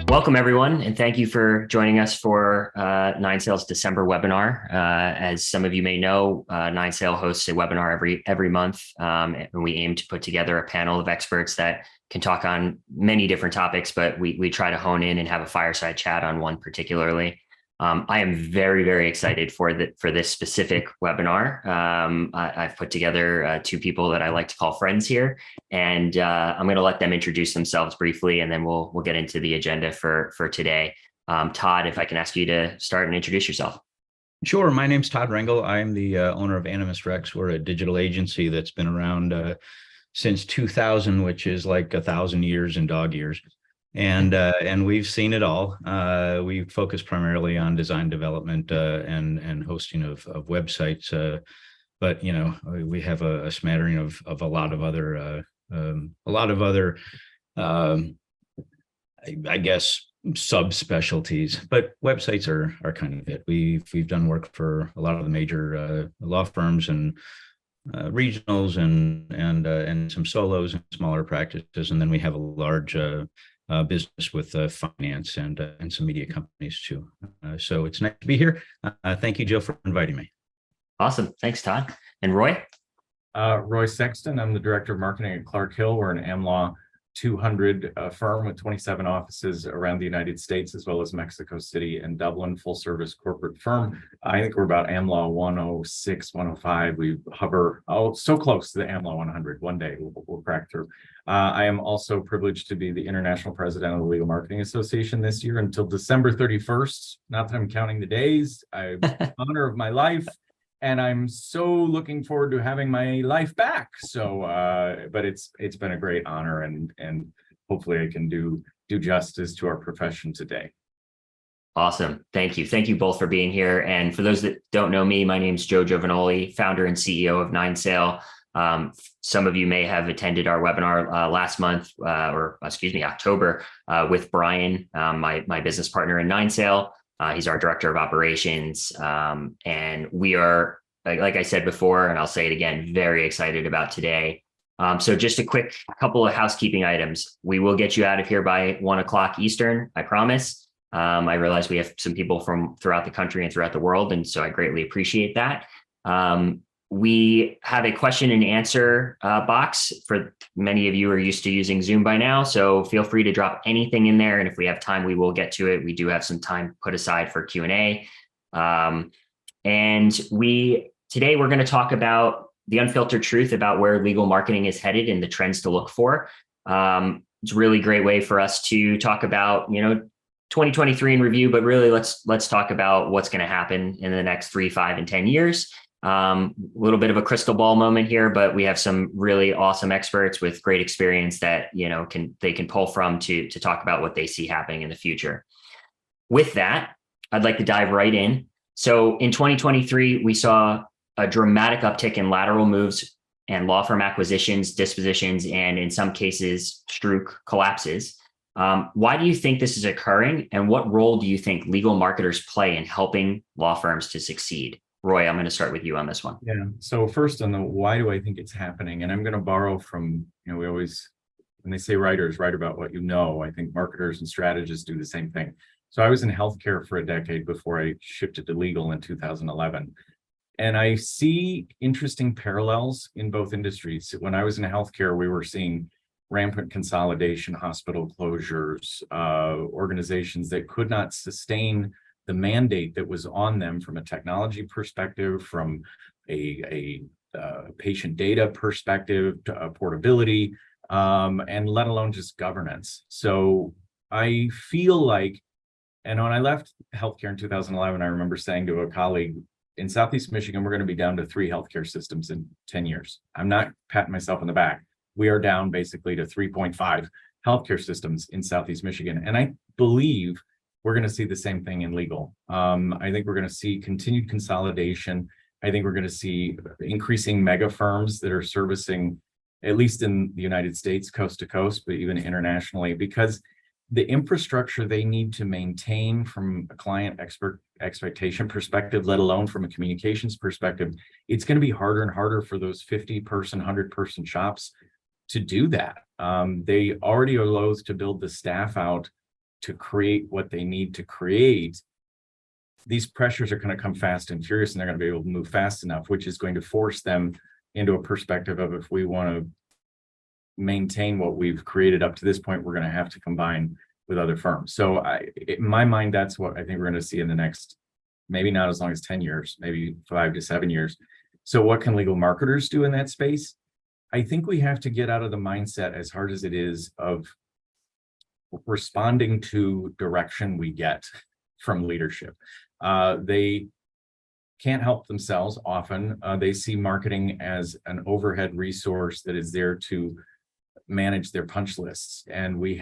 Welcome, everyone, and thank you for joining us for Nine Sale's December webinar. As some of you may know, Nine Sale hosts a webinar every month, and we aim to put together a panel of experts that can talk on many different topics, but we try to hone in and have a fireside chat on one particularly. I am very, very excited for this specific webinar. I've put together two people that I like to call friends here, and I'm going to let them introduce themselves briefly, and then we'll get into the agenda for today. Todd, if I can ask you to start and introduce yourself. Sure. My name's Todd Rengel. I'm the owner of Animus Rex. We're a digital agency that's been around since 2000, which is like 1,000 years in dog years. And we've seen it all. We focus primarily on design development and hosting of websites, but we have a smattering of a lot of other I guess subspecialties. But websites are kind of it. We've done work for a lot of the major law firms and regionals and some solos and smaller practices, and then we have a large business with finance and some media companies too. So it's nice to be here. Thank you, Joe, for inviting me. Awesome. Thanks, Todd. And Roy? Roy Sexton. I'm the director of marketing at Clark Hill. We're an AmLaw 200 firm with 27 offices around the United States, as well as Mexico City and Dublin, full service corporate firm. I think we're about AmLaw 106, 105. We hover so close to the AmLaw 100. One day we'll crack through. I am also privileged to be the international president of the Legal Marketing Association this year until December 31st. Not that I'm counting the days. Honor of my life. And I'm so looking forward to having my life back. So, but it's been a great honor, and hopefully I can do justice to our profession today. Awesome. Thank you. Thank you both for being here. And for those that don't know me, my name is Joe Giovannoli, founder and CEO of Nine Sale. Some of you may have attended our webinar last month, October, with Brian, my business partner in Nine Sale. He's our director of operations, and we are, like I said before, and I'll say it again, very excited about today. So just a quick couple of housekeeping items. We will get you out of here by 1 o'clock Eastern, I promise. I realize we have some people from throughout the country and throughout the world, and so I greatly appreciate that. We have a question and answer box. For many of you are used to using Zoom by now, so feel free to drop anything in there. And if we have time, we will get to it. We do have some time put aside for Q&A. And today we're going to talk about the unfiltered truth about where legal marketing is headed and the trends to look for. It's a really great way for us to talk about, 2023 in review, but really let's talk about what's going to happen in the next 3, 5, and 10 years. A little bit of a crystal ball moment here, but we have some really awesome experts with great experience that they can pull from to talk about what they see happening in the future. With that, I'd like to dive right in. So in 2023, we saw a dramatic uptick in lateral moves and law firm acquisitions, dispositions, and in some cases, Strook collapses. Why do you think this is occurring, and what role do you think legal marketers play in helping law firms to succeed? Roy, I'm going to start with you on this one. Yeah. So first on the why do I think it's happening? And I'm going to borrow from, we always, when they say writers, write about what you know. I think marketers and strategists do the same thing. So I was in healthcare for a decade before I shifted to legal in 2011. And I see interesting parallels in both industries. When I was in healthcare, we were seeing rampant consolidation, hospital closures, organizations that could not sustain the mandate that was on them from a technology perspective, from a patient data perspective, to portability, and let alone just governance. So I feel like, and when I left healthcare in 2011, I remember saying to a colleague, in Southeast Michigan, we're going to be down to 3 healthcare systems in 10 years. I'm not patting myself on the back. We are down basically to 3.5 healthcare systems in Southeast Michigan. And I believe we're going to see the same thing in legal. I think we're going to see continued consolidation. I think we're going to see increasing mega firms that are servicing, at least in the United States, coast to coast, but even internationally, because the infrastructure they need to maintain from a client expectation perspective, let alone from a communications perspective, it's going to be harder and harder for those 50-person, 100-person shops to do that. They already are loath to build the staff out to create what they need to create, these pressures are going to come fast and furious, and they're going to be able to move fast enough, which is going to force them into a perspective of, if we want to maintain what we've created up to this point, we're going to have to combine with other firms. So in my mind, that's what I think we're going to see in the next, maybe not as long as 10 years, maybe 5 to 7 years. So what can legal marketers do in that space? I think we have to get out of the mindset, as hard as it is, of responding to direction we get from leadership. They can't help themselves often. They see marketing as an overhead resource that is there to manage their punch lists. And we've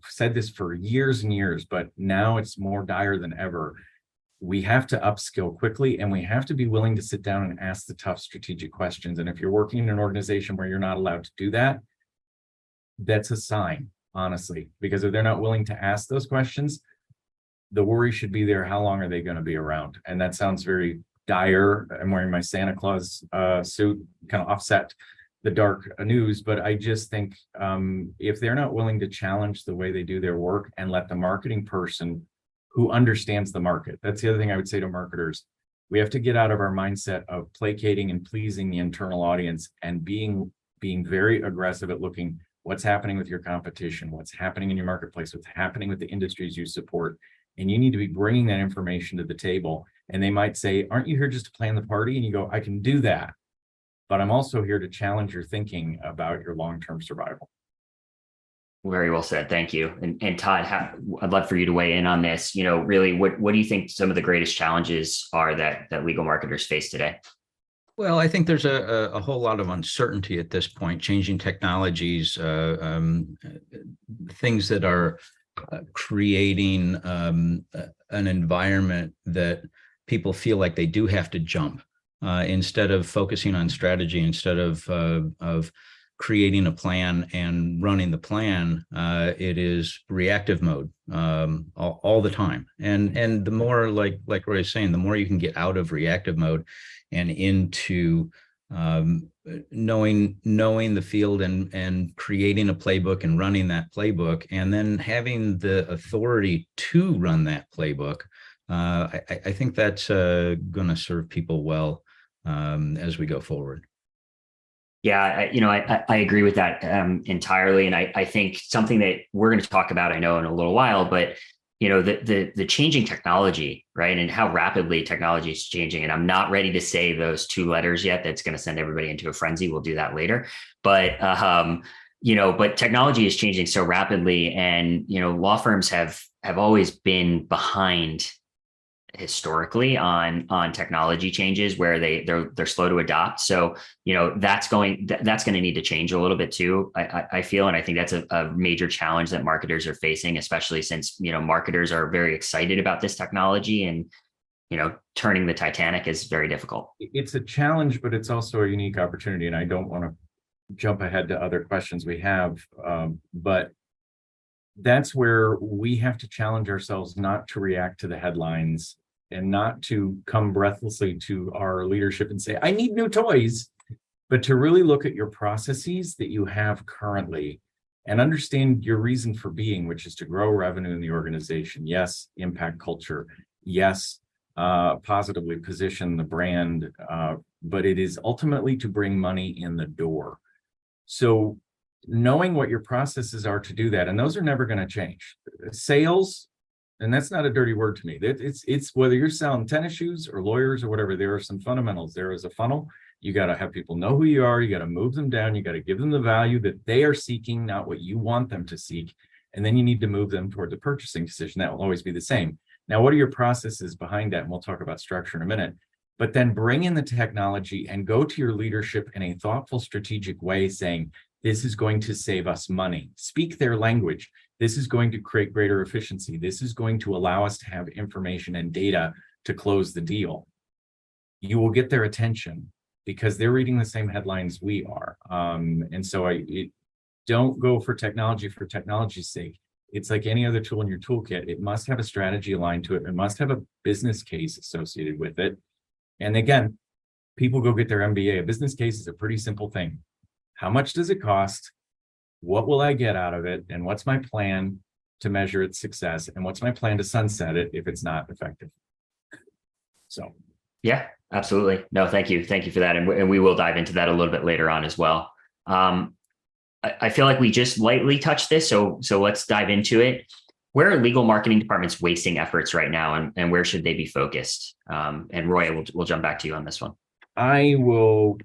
said this for years and years, but now it's more dire than ever. We have to upskill quickly, and we have to be willing to sit down and ask the tough strategic questions. And if you're working in an organization where you're not allowed to do that, that's a sign, honestly, because if they're not willing to ask those questions, the worry should be there. How long are they going to be around? And that sounds very dire. I'm wearing my Santa Claus suit, kind of offset the dark news, but I just think if they're not willing to challenge the way they do their work and let the marketing person who understands the market, that's the other thing I would say to marketers. We have to get out of our mindset of placating and pleasing the internal audience and being very aggressive at looking what's happening with your competition, what's happening in your marketplace, what's happening with the industries you support. And you need to be bringing that information to the table. And they might say, aren't you here just to plan the party? And you go, I can do that, but I'm also here to challenge your thinking about your long-term survival. Very well said. Thank you. And Todd, I'd love for you to weigh in on this. Really, what do you think some of the greatest challenges are that legal marketers face today? Well, I think there's a whole lot of uncertainty at this point, changing technologies, things that are creating an environment that people feel like they do have to jump instead of focusing on strategy, instead of creating a plan and running the plan. It is reactive mode all the time. And the more, like Roy is saying, the more you can get out of reactive mode and into knowing the field and creating a playbook and running that playbook, and then having the authority to run that playbook, I think that's going to serve people well as we go forward. Yeah, I agree with that entirely. And I think something that we're going to talk about, I know, in a little while, but the changing technology, right? And how rapidly technology is changing. And I'm not ready to say those 2 letters yet. That's going to send everybody into a frenzy. We'll do that later. But but technology is changing so rapidly, and law firms have always been behind historically on technology changes where they're slow to adopt. So that's going to need to change a little bit too, I feel. And I think that's a major challenge that marketers are facing, especially since marketers are very excited about this technology, and turning the Titanic is very difficult. It's a challenge, but it's also a unique opportunity. And I don't want to jump ahead to other questions we have, but that's where we have to challenge ourselves not to react to the headlines and not to come breathlessly to our leadership and say, I need new toys, but to really look at your processes that you have currently and understand your reason for being, which is to grow revenue in the organization. Yes, impact culture. Yes, positively position the brand, but it is ultimately to bring money in the door. So knowing what your processes are to do that, and those are never going to change. Sales, and that's not a dirty word to me. It's whether you're selling tennis shoes or lawyers or whatever, there are some fundamentals. There is a funnel. You got to have people know who you are. You got to move them down. You got to give them the value that they are seeking, not what you want them to seek. And then you need to move them toward the purchasing decision. That will always be the same. Now, what are your processes behind that? And we'll talk about structure in a minute. But then bring in the technology and go to your leadership in a thoughtful, strategic way, saying, this is going to save us money. Speak their language. This is going to create greater efficiency. This is going to allow us to have information and data to close the deal. You will get their attention because they're reading the same headlines we are. And so don't go for technology's sake. It's like any other tool in your toolkit. It must have a strategy aligned to it. It must have a business case associated with it. And again, people go get their MBA. A business case is a pretty simple thing. How much does it cost? What will I get out of it? And what's my plan to measure its success, and what's my plan to sunset it if it's not effective. So yeah, absolutely. No, thank you for that, and we will dive into that a little bit later on as well. I feel like we just lightly touched this, so let's dive into it. Where are legal marketing departments wasting efforts right now, and where should they be focused? And Roy, we'll jump back to you on this one. I will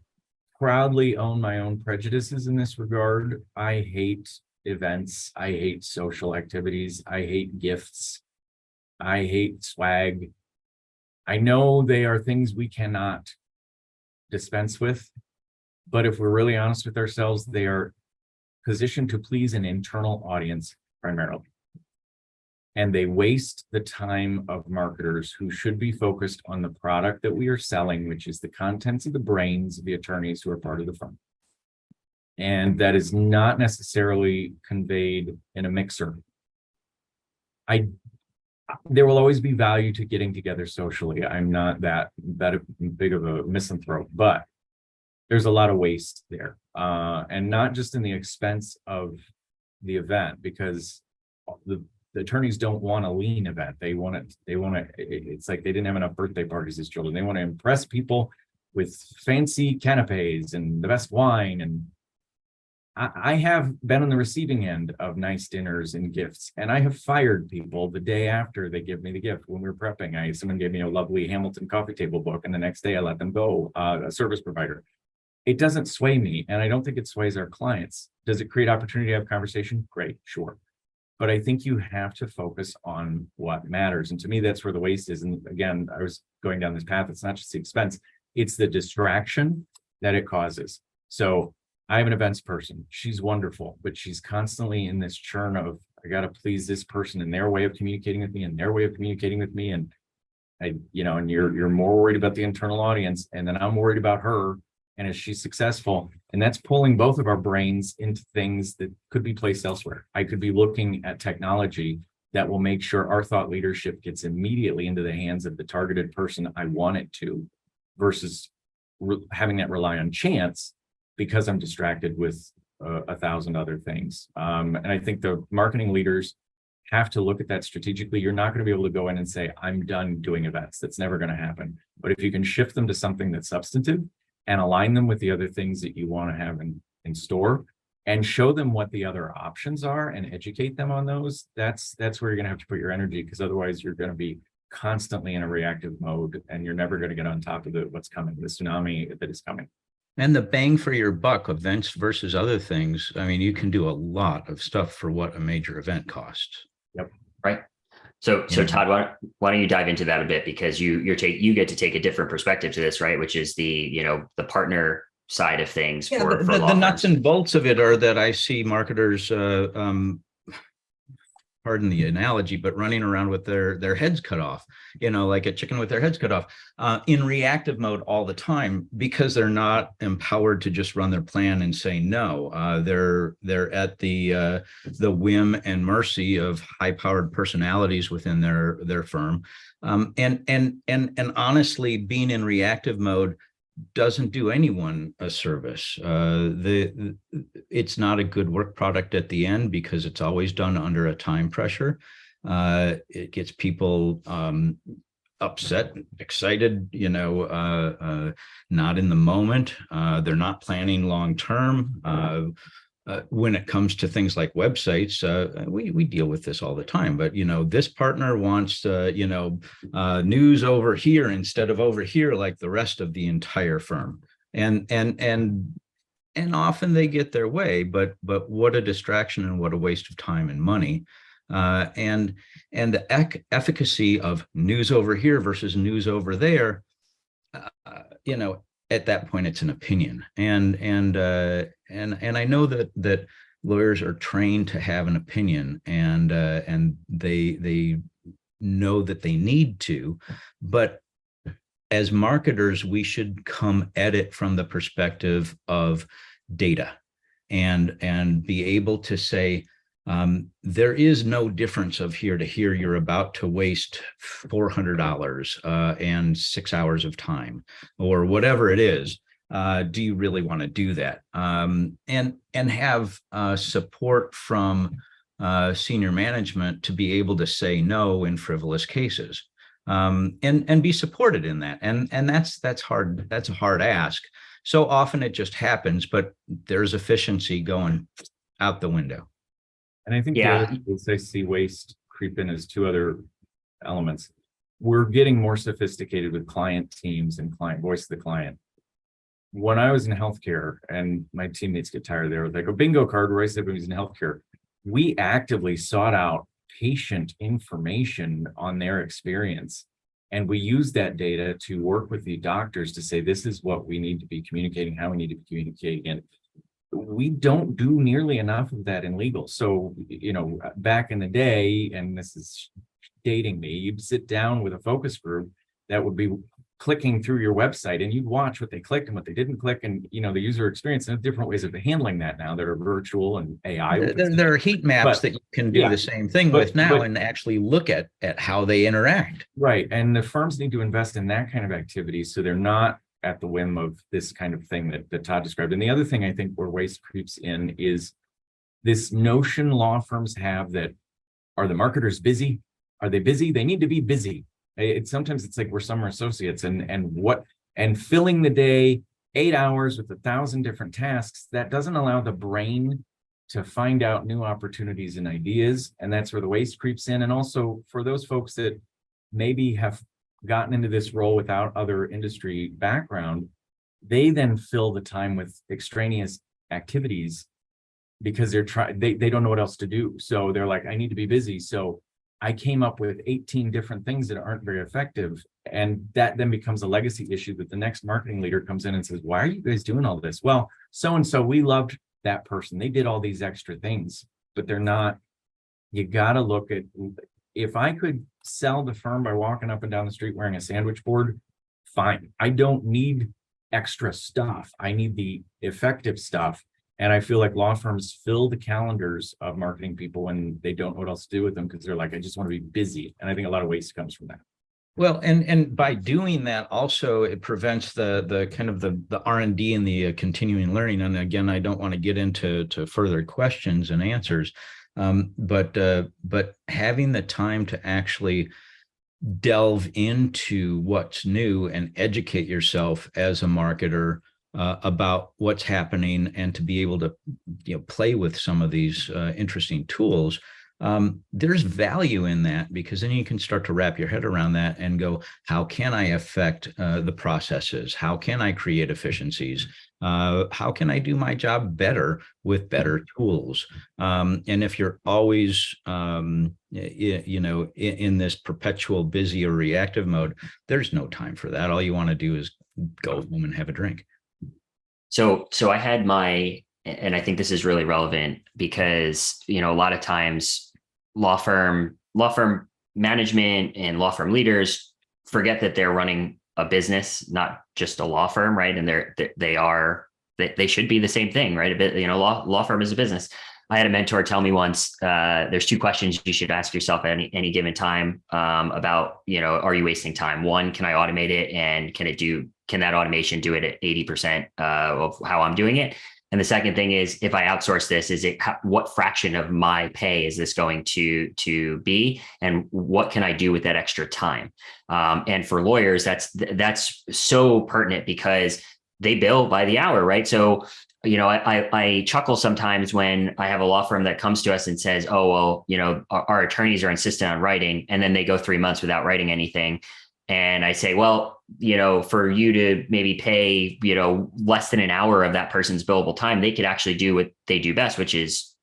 proudly own my own prejudices in this regard. I hate events. I hate social activities. I hate gifts. I hate swag. I know they are things we cannot dispense with, but if we're really honest with ourselves, they are positioned to please an internal audience primarily. And they waste the time of marketers who should be focused on the product that we are selling, which is the contents of the brains of the attorneys who are part of the firm. And that is not necessarily conveyed in a mixer. There will always be value to getting together socially. I'm not that big of a misanthrope, but there's a lot of waste there. And not just in the expense of the event, because the attorneys don't want a lean event. It's like they didn't have enough birthday parties as children. They want to impress people with fancy canapes and the best wine. And I have been on the receiving end of nice dinners and gifts, and I have fired people the day after they give me the gift. When we were prepping, someone gave me a lovely Hamilton coffee table book, and the next day I let them go, a service provider. It doesn't sway me, and I don't think it sways our clients. Does it create opportunity to have conversation? Great, sure. But I think you have to focus on what matters. And to me, that's where the waste is. And again, I was going down this path. It's not just the expense, it's the distraction that it causes. So I have an events person. She's wonderful, but she's constantly in this churn of, I got to please this person and their way of communicating with me and their way of communicating with me. And and you're more worried about the internal audience. And then I'm worried about her. And is she successful? And that's pulling both of our brains into things that could be placed elsewhere. I could be looking at technology that will make sure our thought leadership gets immediately into the hands of the targeted person I want it to, versus having that rely on chance because I'm distracted with 1,000 other things. And I think the marketing leaders have to look at that strategically. You're not going to be able to go in and say, I'm done doing events. That's never going to happen. But if you can shift them to something that's substantive and align them with the other things that you want to have in store, and show them what the other options are and educate them on those, that's where you're going to have to put your energy, because otherwise you're going to be constantly in a reactive mode and you're never going to get on top of what's coming, the tsunami that is coming. And the bang for your buck, events versus other things. I mean, you can do a lot of stuff for what a major event costs. Yep. Right. So Todd, why don't you dive into that a bit, because you get to take a different perspective to this, right? Which is the partner side of things. Yeah, for the nuts and bolts of it are that I see marketers, pardon the analogy, but running around with their heads cut off, like a chicken with their heads cut off, in reactive mode all the time, because they're not empowered to just run their plan and say no. They're at the whim and mercy of high-powered personalities within their firm, and honestly, being in reactive mode doesn't do anyone a service. It's not a good work product at the end, because it's always done under a time pressure. It gets people upset, excited, not in the moment. They're not planning long term. When it comes to things like websites, we deal with this all the time, but this partner wants news over here instead of over here, like the rest of the entire firm, and often they get their way, but what a distraction and what a waste of time and money, and the efficacy of news over here versus news over there, at that point, it's an opinion, and I know that lawyers are trained to have an opinion, and they know that they need to, but as marketers, we should come at it from the perspective of data, and be able to say, there is no difference of here to here. You're about to waste $400 and 6 hours of time, or whatever it is. Do you really want to do that? And have support from senior management to be able to say no in frivolous cases, and be supported in that. And that's hard. That's a hard ask. So often it just happens, but there's efficiency going out the window. And I think the other place I see waste creep in is two other elements. We're getting more sophisticated with client teams and client voice of the client. When I was in healthcare and my teammates get tired, they were like a bingo card where I said when I was in healthcare, we actively sought out patient information on their experience. And we used that data to work with the doctors to say, this is what we need to be communicating, how we need to be communicating. And we don't do nearly enough of that in legal. So, back in the day, and this is dating me, you'd sit down with a focus group that would be clicking through your website and you'd watch what they clicked and what they didn't click, and the user experience, and different ways of handling that now that are virtual and AI. There are heat maps that you can do the same thing with now and actually look at how they interact. Right. And the firms need to invest in that kind of activity so they're not at the whim of this kind of thing that Todd described. And the other thing I think where waste creeps in is this notion law firms have that, are the marketers busy? Are they busy? They need to be busy. Sometimes it's like we're summer associates and filling the day 8 hours with 1,000 different tasks, that doesn't allow the brain to find out new opportunities and ideas. And that's where the waste creeps in. And also for those folks that maybe have gotten into this role without other industry background, they then fill the time with extraneous activities because they don't know what else to do. So they're like, I need to be busy. So I came up with 18 different things that aren't very effective. And that then becomes a legacy issue that the next marketing leader comes in and says, why are you guys doing all this? Well, so-and-so, we loved that person. They did all these extra things, but they're not. You got to look at, if I could sell the firm by walking up and down the street wearing a sandwich board, fine. I don't need extra stuff. I need the effective stuff. And I feel like law firms fill the calendars of marketing people when they don't know what else to do with them because they're like, I just want to be busy. And I think a lot of waste comes from that. Well, and by doing that, also it prevents the kind of the R&D and the continuing learning. And again, I don't want to get into further questions and answers, but having the time to actually delve into what's new and educate yourself as a marketer about what's happening, and to be able to play with some of these interesting tools. There's value in that, because then you can start to wrap your head around that and go, how can I affect the processes? How can I create efficiencies? How can I do my job better with better tools? And if you're always, in this perpetual busy or reactive mode, there's no time for that. All you want to do is go home and have a drink. So I had and I think this is really relevant because, a lot of times law firm management and law firm leaders forget that they're running a business, not just a law firm, right? And they should be the same thing, right? A bit, law firm is a business. I had a mentor tell me once, there's 2 questions you should ask yourself at any given time about, are you wasting time? One, can I automate it? And can that automation do it at 80% of how I'm doing it? And the second thing is, if I outsource this, what fraction of my pay is this going to be? And what can I do with that extra time? And for lawyers, that's so pertinent because they bill by the hour, right? So, I chuckle sometimes when I have a law firm that comes to us and says, oh, well, our attorneys are insistent on writing, and then they go 3 months without writing anything. And I say, well, for you to maybe pay, less than an hour of that person's billable time, they could actually do what they do best, which is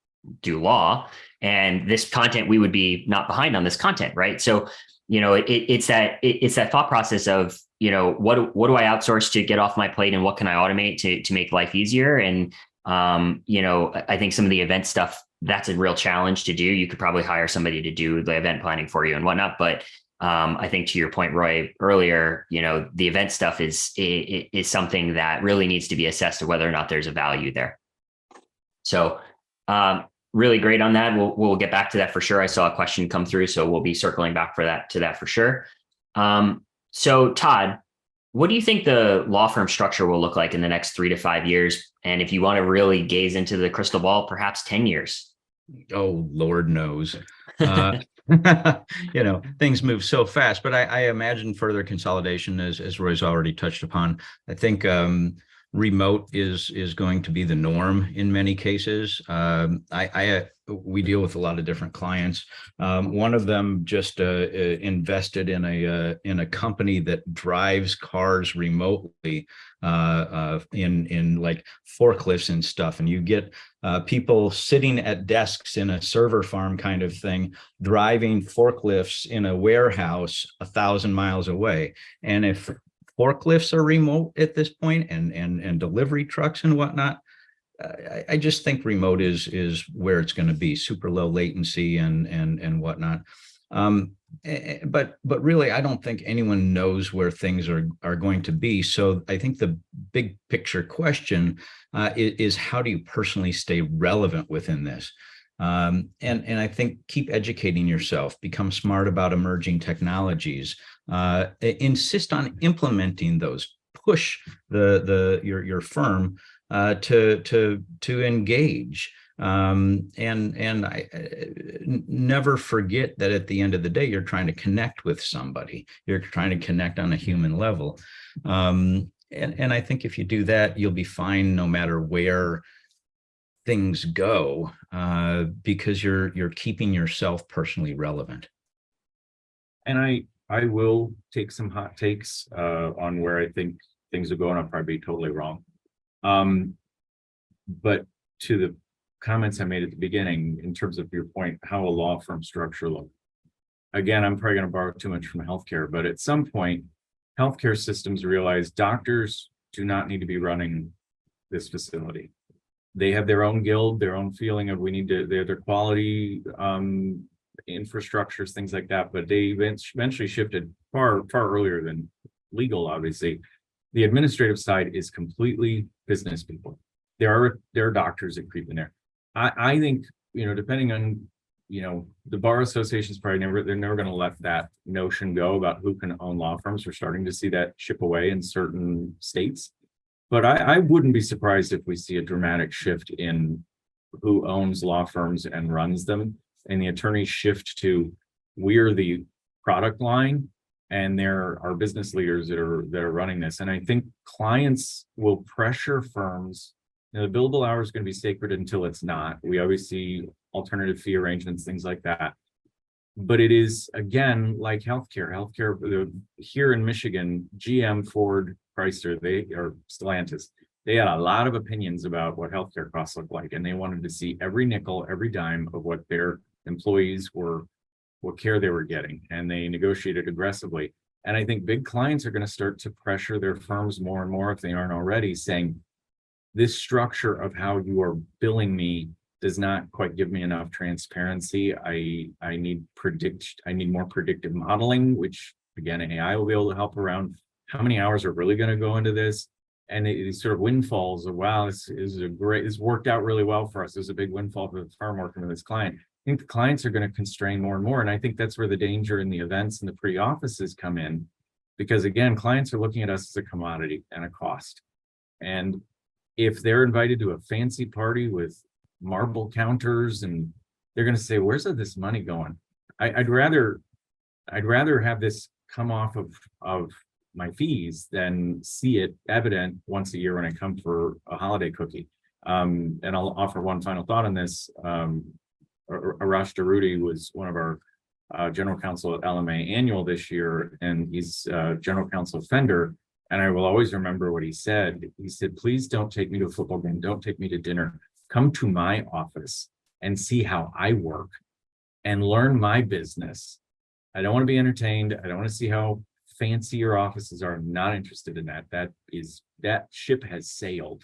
do law. And this content, we would be not behind on this content, right? So, it's that thought process of, what do I outsource to get off my plate, and what can I automate to make life easier? And, I think some of the event stuff, that's a real challenge to do. You could probably hire somebody to do the event planning for you and whatnot, but I think to your point, Roy, earlier, the event stuff is something that really needs to be assessed of whether or not there's a value there. So really great on that. We'll get back to that for sure. I saw a question come through, so we'll be circling back to that for sure. So Todd, what do you think the law firm structure will look like in the next 3 to 5 years? And if you want to really gaze into the crystal ball, perhaps 10 years? Oh, Lord knows. Things move so fast, but I imagine further consolidation, as Roy's already touched upon. I think remote is going to be the norm in many cases. We deal with a lot of different clients. One of them just invested in a company that drives cars remotely in like forklifts and stuff, and you get people sitting at desks in a server farm kind of thing, driving forklifts in a warehouse 1,000 miles away. And if forklifts are remote at this point, and delivery trucks and whatnot, I just think remote is where it's going to be, super low latency and whatnot. But really, I don't think anyone knows where things are going to be. So I think the big picture question is how do you personally stay relevant within this? And I think keep educating yourself, become smart about emerging technologies, insist on implementing those, push your firm to engage. And I never forget that at the end of the day, you're trying to connect with somebody. You're trying to connect on a human level. And I think if you do that, you'll be fine no matter where things go, because you're keeping yourself personally relevant. And I will take some hot takes on where I think things will go, and I'll probably be totally wrong. But to the comments I made at the beginning, in terms of your point, how a law firm structure look. Again, I'm probably going to borrow too much from healthcare, but at some point, healthcare systems realize doctors do not need to be running this facility. They have their own guild, their own feeling of their quality infrastructures, things like that. But they eventually shifted far earlier than legal, obviously. The administrative side is completely business people. There are doctors that creep in there. I think, depending on, the bar associations probably they're never going to let that notion go about who can own law firms. We're starting to see that chip away in certain states. But I wouldn't be surprised if we see a dramatic shift in who owns law firms and runs them, and the attorneys shift to, we're the product line, and there are business leaders that are running this. And I think clients will pressure firms. The billable hour is going to be sacred until it's not. We always see alternative fee arrangements, things like that. But it is, again, like healthcare. Here in Michigan, GM, Ford, Chrysler, or Stellantis, they had a lot of opinions about what healthcare costs look like, and they wanted to see every nickel, every dime of what their employees were, what care they were getting, and they negotiated aggressively. And I think big clients are going to start to pressure their firms more and more, if they aren't already, saying, this structure of how you are billing me does not quite give me enough transparency. I need more predictive modeling, which again, AI will be able to help around how many hours are really going to go into this. And these sort of windfalls of, wow, this worked out really well for us. There's a big windfall for the firm working with this client. I think the clients are going to constrain more and more. And I think that's where the danger in the events and the pre-offices come in, because again, clients are looking at us as a commodity and a cost. And if they're invited to a fancy party with marble counters, and they're going to say, where's this money going? I'd rather have this come off of my fees than see it evident once a year when I come for a holiday cookie. And I'll offer one final thought on this. Arash Darudi was one of our general counsel at LMA Annual this year, and he's general counsel of Fender. And I will always remember what he said. He said, please don't take me to a football game. Don't take me to dinner. Come to my office and see how I work and learn my business. I don't want to be entertained. I don't want to see how fancy your offices are. I'm not interested in that. That ship has sailed.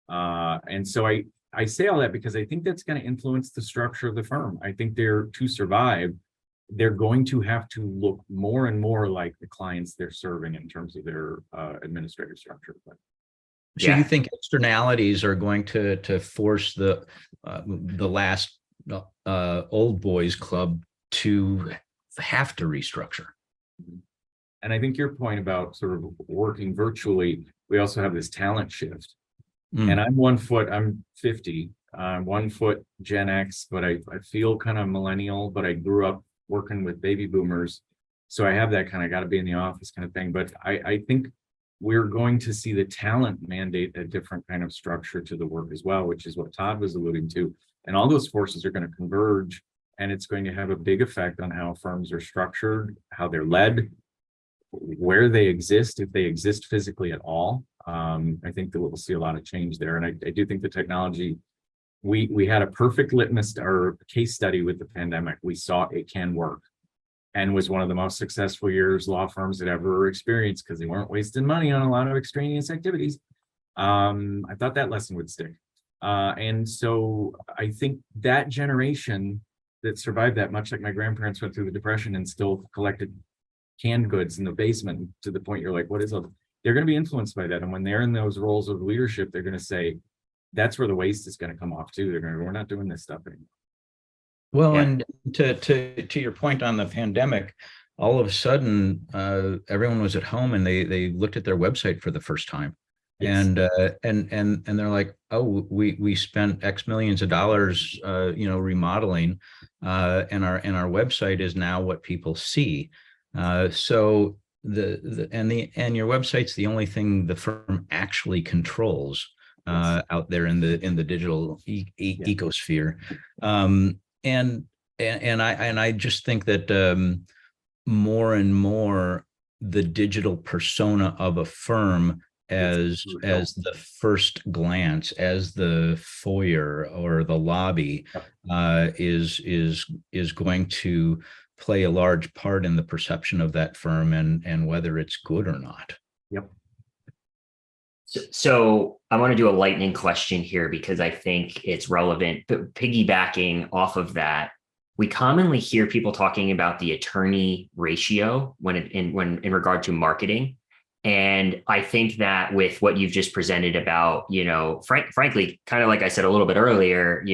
And so I say all that because I think that's going to influence the structure of the firm. I think to survive, they're going to have to look more and more like the clients they're serving in terms of their administrative structure. So you think externalities are going to force the last old boys club to have to restructure? And I think your point about sort of working virtually, we also have this talent shift. And I'm 1 foot, I'm 50. 1 foot Gen X, but I feel kind of millennial, but I grew up working with baby boomers. So I have that kind of got to be in the office kind of thing. But I think we're going to see the talent mandate a different kind of structure to the work as well, which is what Todd was alluding to. And all those forces are going to converge, and it's going to have a big effect on how firms are structured, how they're led, where they exist, if they exist physically at all. I think that we'll see a lot of change there. And I do think the technology, we had a perfect litmus or case study with the pandemic. We saw it can work, and was one of the most successful years law firms had ever experienced because they weren't wasting money on a lot of extraneous activities. I thought that lesson would stick. And so I think that generation that survived that, much like my grandparents went through the Depression and still collected canned goods in the basement to the point you're like, what is it? They're going to be influenced by that. And when they're in those roles of leadership, they're going to say, that's where the waste is going to come off too. They're going to, we're not doing this stuff anymore. Well, yeah. And to your point on the pandemic, all of a sudden, everyone was at home and they looked at their website for the first time. Yes. And they're like, oh, we spent X millions of dollars, remodeling, and our website is now what people see. So your website's the only thing the firm actually controls out there in the digital ecosphere. And I just think that more and more the digital persona of a firm as the first glance, as the foyer or the lobby, is going to play a large part in the perception of that firm and whether it's good or not. Yep. So I want to do a lightning question here because I think it's relevant. But piggybacking off of that, we commonly hear people talking about the attorney ratio when in regard to marketing. And I think that with what you've just presented about, frankly, kind of like I said a little bit earlier,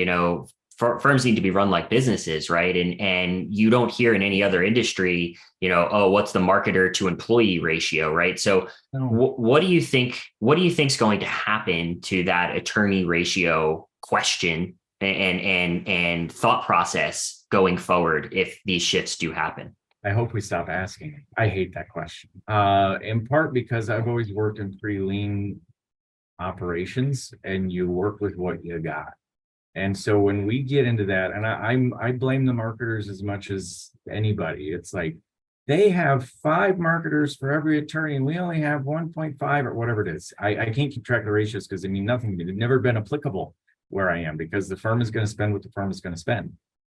firms need to be run like businesses, right? And you don't hear in any other industry, oh, what's the marketer to employee ratio, right? So what do you think is going to happen to that attorney ratio question and thought process going forward if these shifts do happen? I hope we stop asking it. I hate that question. In part because I've always worked in pretty lean operations, and you work with what you got. And so when we get into that, and I blame the marketers as much as anybody. It's like they have 5 marketers for every attorney, and we only have 1.5 or whatever it is. I can't keep track of the ratios because they mean nothing. They've never been applicable where I am, because the firm is going to spend what the firm is going to spend.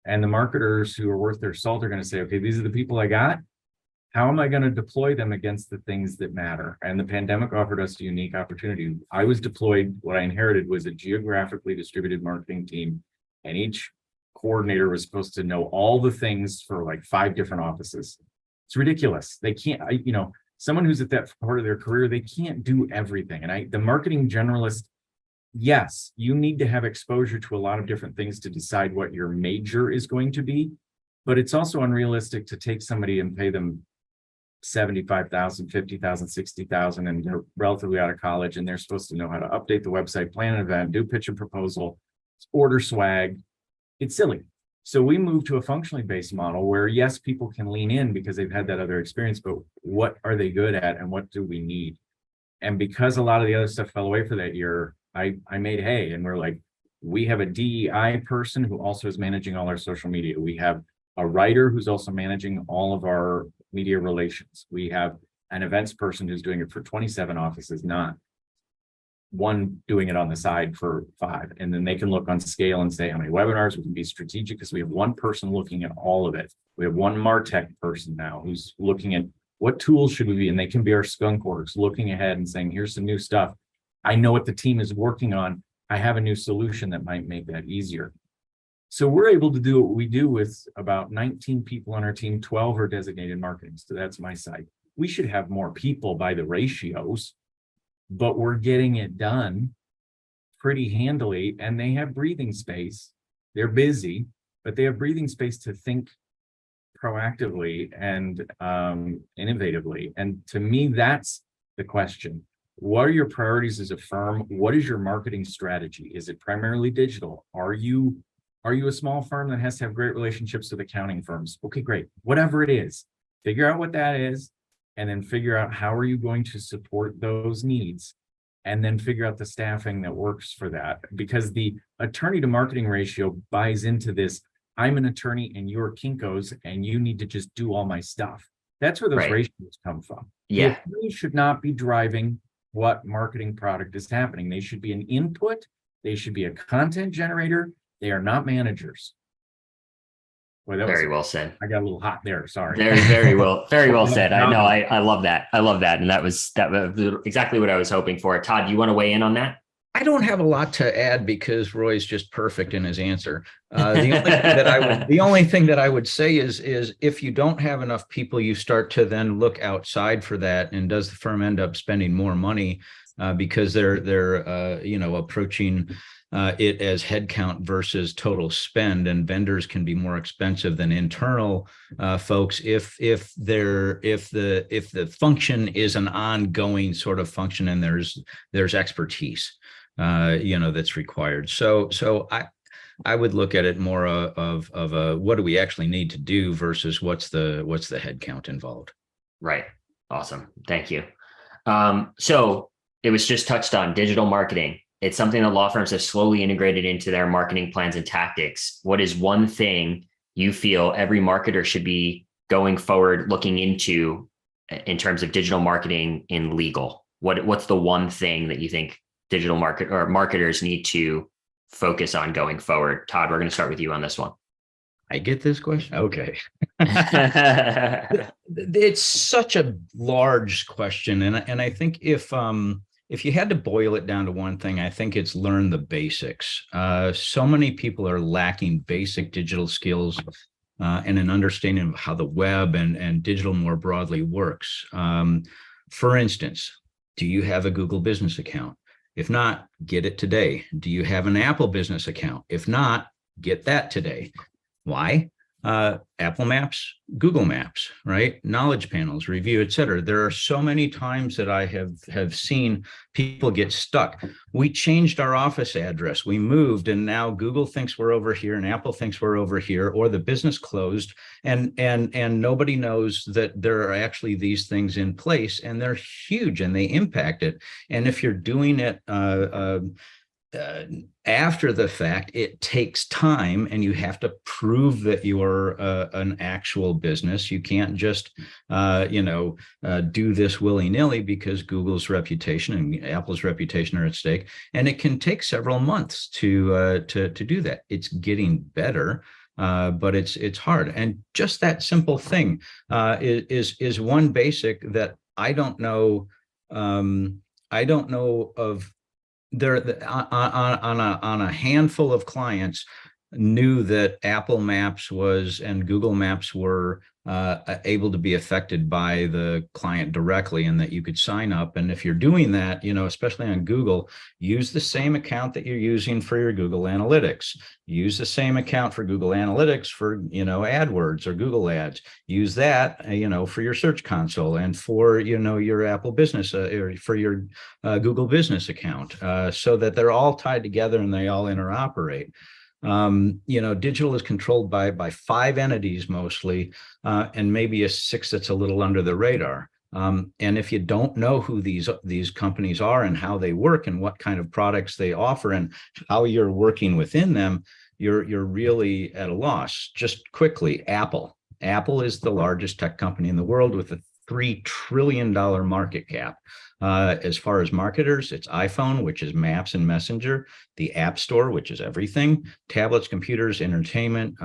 And the marketers who are worth their salt are going to say, okay, these are the people I got. How am I going to deploy them against the things that matter? And the pandemic offered us a unique opportunity. I was deployed, what I inherited was a geographically distributed marketing team, and each coordinator was supposed to know all the things for like 5 different offices. It's ridiculous. They can't, someone who's at that part of their career, they can't do everything. And the marketing generalist, yes, you need to have exposure to a lot of different things to decide what your major is going to be, but it's also unrealistic to take somebody and pay them $75,000, $50,000, $60,000, and they're relatively out of college, and they're supposed to know how to update the website, plan an event, do pitch and proposal, order swag. It's silly. So we moved to a functionally based model where, yes, people can lean in because they've had that other experience, but what are they good at and what do we need? And because a lot of the other stuff fell away for that year, I made hay, and we're like, we have a DEI person who also is managing all our social media. We have a writer who's also managing all of our media relations. We have an events person who's doing it for 27 offices, not one doing it on the side for 5. And then they can look on scale and say how many webinars. We can be strategic because we have one person looking at all of it. We have one MarTech person now who's looking at what tools should we be, and they can be our skunk works, looking ahead and saying, here's some new stuff. I know what the team is working on. I have a new solution that might make that easier. So we're able to do what we do with about 19 people on our team. 12 are designated marketing. So that's my side. We should have more people by the ratios, but we're getting it done pretty handily, and they have breathing space. They're busy, but they have breathing space to think proactively and innovatively. And to me, that's the question. What are your priorities as a firm? What is your marketing strategy? Is it primarily digital? Are you a small firm that has to have great relationships with accounting firms? Okay, great. Whatever it is, figure out what that is, and then figure out how are you going to support those needs, and then figure out the staffing that works for that. Because the attorney to marketing ratio buys into this, I'm an attorney and you're Kinko's and you need to just do all my stuff. That's where those Right. ratios come from. The Yeah. attorney should not be driving what marketing product is happening. They should be an input. They should be a content generator. They are not managers. Boy, Very well said. I got a little hot there. Sorry. Very well said. I know. I love that. I love that. And that was exactly what I was hoping for. Todd, do you want to weigh in on that? I don't have a lot to add because Roy's just perfect in his answer. The only thing that I would say is if you don't have enough people, you start to then look outside for that. And does the firm end up spending more money because they're approaching it as headcount versus total spend, and vendors can be more expensive than internal folks if the function is an ongoing sort of function and there's expertise that's required. So I would look at it more of a what do we actually need to do versus what's the head count involved. Right. Awesome. Thank you. So it was just touched on digital marketing. It's something that law firms have slowly integrated into their marketing plans and tactics. What is one thing you feel every marketer should be going forward looking into in terms of digital marketing in legal? What's the one thing that you think digital marketers need to focus on going forward? Todd, we're going to start with you on this one. I get this question. Okay. It's such a large question. And I think if you had to boil it down to one thing, I think it's learn the basics. So many people are lacking basic digital skills and an understanding of how the web and digital more broadly works. For instance, do you have a Google business account? If not, get it today. Do you have an Apple business account? If not, get that today. Why? Apple Maps, Google Maps, right? Knowledge panels, review, et cetera. There are so many times that I have seen people get stuck. We changed our office address. We moved, and now Google thinks we're over here and Apple thinks we're over here, or the business closed, and nobody knows that there are actually these things in place, and they're huge and they impact it. And if you're doing it after the fact, it takes time, and you have to prove that you're an actual business. You can't just, do this willy-nilly, because Google's reputation and Apple's reputation are at stake, and it can take several months to do that. It's getting better, but it's hard. And just that simple thing is one basic that I don't know. I don't know of. There on a handful of clients knew that Apple Maps and Google Maps were able to be affected by the client directly, and that you could sign up. And if you're doing that, especially on Google, use the same account that you're using for your Google Analytics. Use the same account for Google Analytics for, AdWords or Google Ads. Use that, for your Search Console and for, your Apple Business or for your Google Business account, so that they're all tied together and they all interoperate. Digital is controlled by 5 entities mostly, and maybe a 6th that's a little under the radar. And if you don't know who these companies are and how they work and what kind of products they offer and how you're working within them, you're really at a loss. Just quickly, Apple. Apple is the largest tech company in the world with a $3 trillion market cap. As far as marketers, it's iPhone, which is Maps and Messenger, the App Store, which is everything, tablets, computers, entertainment.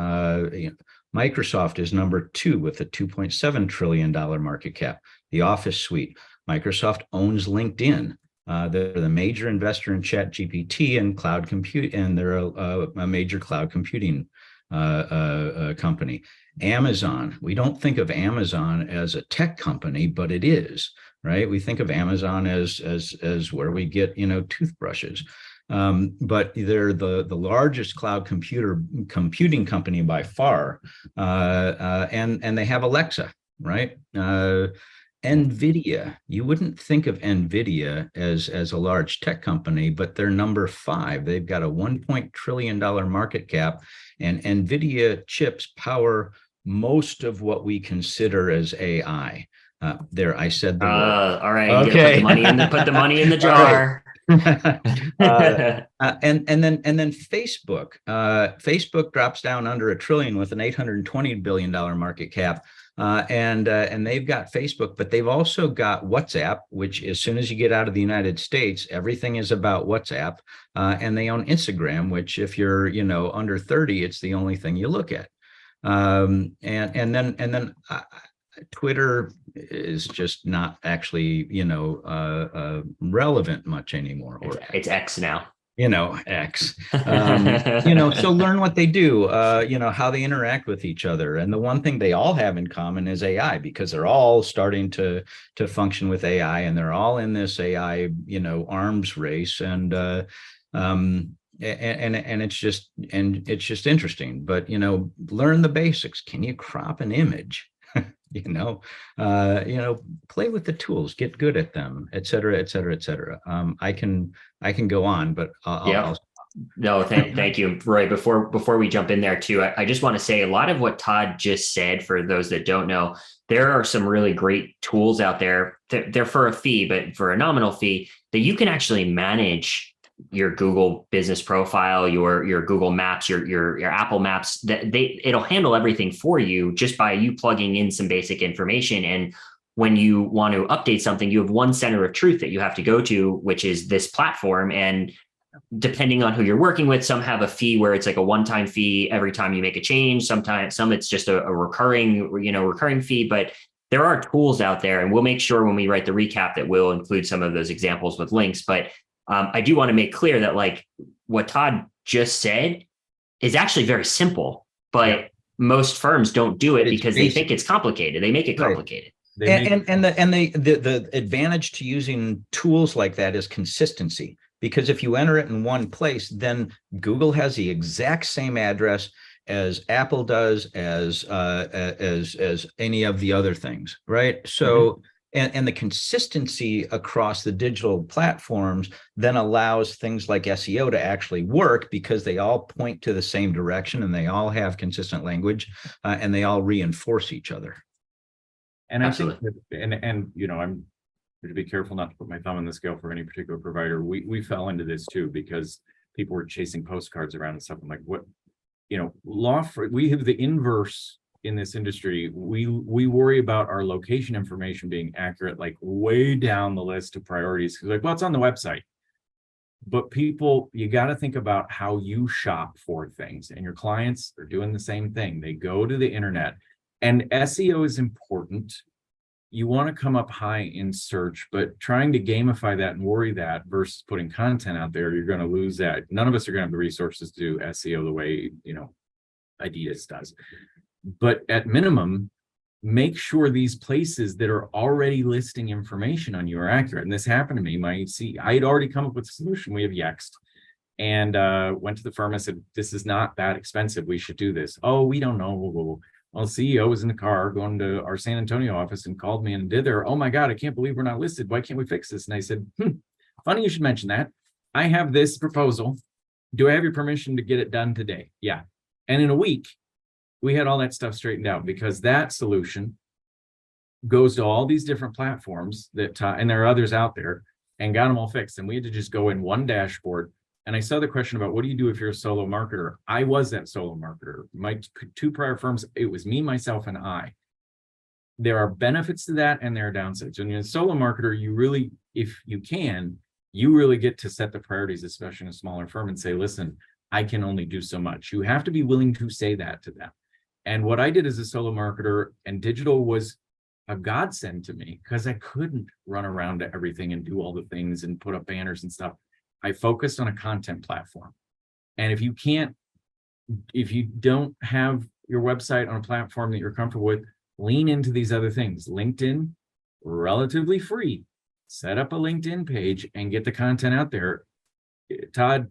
Microsoft is number 2 with a $2.7 trillion market cap. The Office suite. Microsoft owns LinkedIn. They're the major investor in ChatGPT and cloud compute, and they're a major cloud computing company. Amazon. We don't think of Amazon as a tech company, but it is, right? We think of Amazon as where we get, toothbrushes. But they're the largest cloud computing company by far, and they have Alexa, right? NVIDIA, you wouldn't think of NVIDIA as a large tech company, but they're number 5. They've got a $1 trillion market cap, and NVIDIA chips power most of what we consider as AI. There, I said the word. All right, you gotta Okay. put the money in the All right. jar. And then Facebook. Facebook drops down under $1 trillion with an $820 billion market cap. And they've got Facebook, but they've also got WhatsApp, which as soon as you get out of the United States, everything is about WhatsApp. And they own Instagram, which if you're, under 30, it's the only thing you look at. And then Twitter is just not actually, relevant much anymore. Or It's X now. X. So learn what they do, how they interact with each other. And the one thing they all have in common is AI, because they're all starting to function with AI, and they're all in this AI, arms race. And it's just interesting. But learn the basics. Can you crop an image? Play with the tools, get good at them, et cetera, et cetera, et cetera. I can go on, but I'll No, thank you, Roy. Before we jump in there too, I just want to say a lot of what Todd just said, for those that don't know, there are some really great tools out there. They're for a fee, but for a nominal fee, that you can actually manage your Google business profile, your Google Maps, your Apple Maps. It'll handle everything for you just by you plugging in some basic information. And when you want to update something, you have one center of truth that you have to go to, which is this platform. And depending on who you're working with, some have a fee where it's like a one-time fee every time you make a change. Sometimes some it's just a recurring fee, but there are tools out there, and we'll make sure when we write the recap that we'll include some of those examples with links. But I do want to make clear that like what Todd just said is actually very simple, but most firms don't do it because they think it's complicated. They make it complicated. Right. The advantage to using tools like that is consistency, because if you enter it in one place, then Google has the exact same address as Apple does, as any of the other things, right? So, and the consistency across the digital platforms then allows things like SEO to actually work, because they all point to the same direction, and they all have consistent language, and they all reinforce each other. And Absolutely. I think that, I'm to be careful not to put my thumb on the scale for any particular provider. We fell into this too, because people were chasing postcards around and stuff. I'm like, what, we have the inverse in this industry. We worry about our location information being accurate, like way down the list of priorities. Like, well, it's on the website. But people, you got to think about how you shop for things, and your clients are doing the same thing. They go to the internet, and SEO is important. You want to come up high in search, but trying to gamify that and worry that versus putting content out there, you're going to lose that. None of us are going to have the resources to do SEO the way, Adidas does. But at minimum, make sure these places that are already listing information on you are accurate. And this happened to me. I had already come up with a solution. We have Yext, and went to the firm. I said, this is not that expensive. We should do this. Oh, we don't know. Well, CEO was in the car going to our San Antonio office and called me and did there. Oh my God, I can't believe we're not listed. Why can't we fix this? And I said, funny you should mention that. I have this proposal. Do I have your permission to get it done today? Yeah. And in a week, we had all that stuff straightened out, because that solution goes to all these different platforms and there are others out there, and got them all fixed. And we had to just go in one dashboard. And I saw the question about, what do you do if you're a solo marketer? I was that solo marketer. My two prior firms, it was me, myself, and I. There are benefits to that, and there are downsides. When you're a solo marketer, you really, if you can, you really get to set the priorities, especially in a smaller firm, and say, listen, I can only do so much. You have to be willing to say that to them. And what I did as a solo marketer, and digital was a godsend to me, because I couldn't run around to everything and do all the things and put up banners and stuff. I focused on a content platform. And if you don't have your website on a platform that you're comfortable with, lean into these other things. LinkedIn, relatively free. Set up a LinkedIn page and get the content out there. Todd,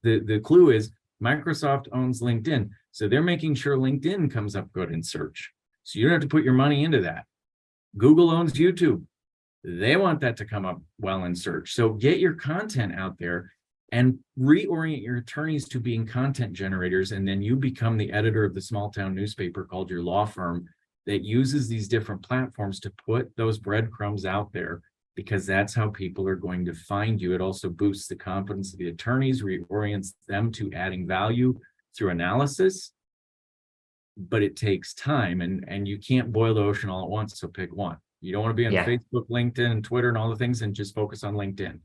the clue is Microsoft owns LinkedIn. So they're making sure LinkedIn comes up good in search. So you don't have to put your money into that. Google owns YouTube. They want that to come up well in search. So get your content out there and reorient your attorneys to being content generators. And then you become the editor of the small town newspaper called your law firm that uses these different platforms to put those breadcrumbs out there, because that's how people are going to find you. It also boosts the confidence of the attorneys, reorients them to adding value through analysis. But it takes time, and you can't boil the ocean all at once. So pick one. You don't want to be on Facebook, LinkedIn, and Twitter and all the things and just focus on LinkedIn.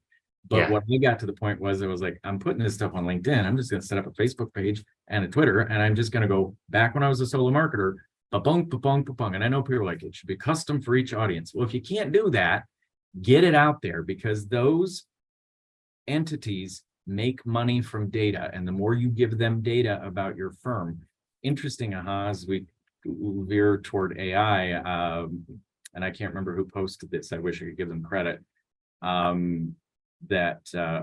But what I got to the point was, I was like, I'm putting this stuff on LinkedIn. I'm just going to set up a Facebook page and a Twitter, and I'm just going to go back when I was a solo marketer, ba-bung, ba-bung, ba-bung. And I know people are like, it should be custom for each audience. Well, if you can't do that, get it out there, because those entities make money from data. And the more you give them data about your firm, interesting as we veer toward AI, and I can't remember who posted this. I wish I could give them credit. It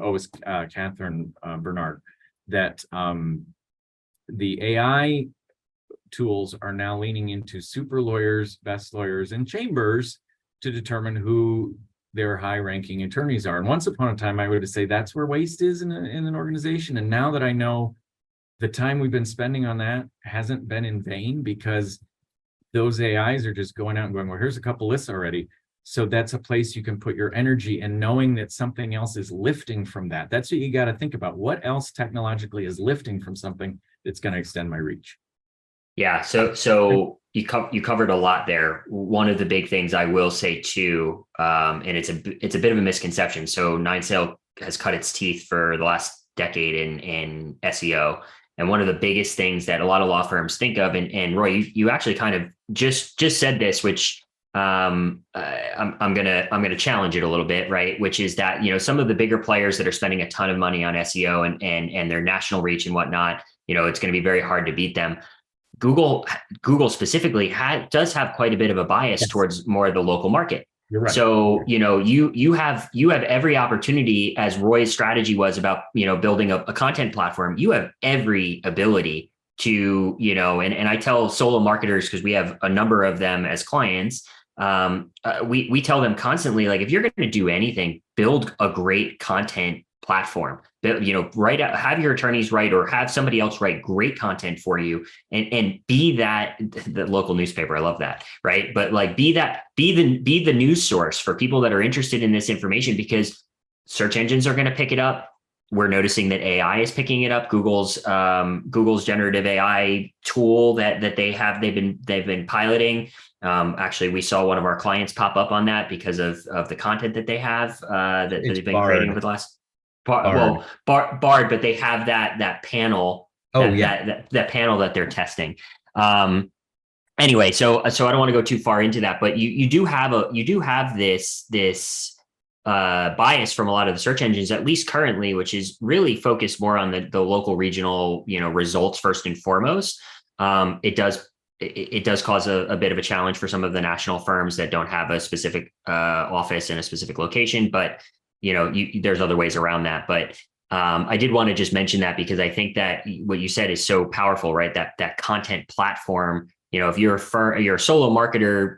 was Catherine Bernard, that the AI tools are now leaning into super lawyers, best lawyers, and chambers to determine who their high-ranking attorneys are. And once upon a time, I would say that's where waste is in an organization. And now that I know the time we've been spending on that hasn't been in vain, because those AIs are just going out and going, well, here's a couple lists already. So that's a place you can put your energy, and knowing that something else is lifting from that. That's what you got to think about. What else technologically is lifting from something that's going to extend my reach? Yeah. So you covered a lot there. One of the big things I will say too, and it's a bit of a misconception. So Nine Sale has cut its teeth for the last decade in SEO. And one of the biggest things that a lot of law firms think of, and Roy, you actually kind of just said this, which I'm gonna challenge it a little bit, right? Which is that, some of the bigger players that are spending a ton of money on SEO and their national reach and whatnot, it's going to be very hard to beat them. Google specifically does have quite a bit of a bias towards more of the local market. You're right. So, you have every opportunity, as Roy's strategy was about, building a content platform. You have every ability to, and I tell solo marketers, because we have a number of them as clients. We tell them constantly, like, if you're going to do anything, build a great content platform. Have your attorneys write, or have somebody else write great content for you, and be that the local newspaper. I love that, right? But like, be the news source for people that are interested in this information, because search engines are going to pick it up. We're noticing that AI is picking it up. Google's generative AI tool that they've been piloting. Actually, we saw one of our clients pop up on that because of the content that they have that they've been creating over the last. Bard, but they have that panel. That panel that they're testing. Anyway, so I don't want to go too far into that, but you do have this bias from a lot of the search engines, at least currently, which is really focused more on the local, regional, results first and foremost. It does cause a bit of a challenge for some of the national firms that don't have a specific office in a specific location, but there's other ways around that. But I did want to just mention that, because I think that what you said is so powerful, right? That content platform, if you're a solo marketer,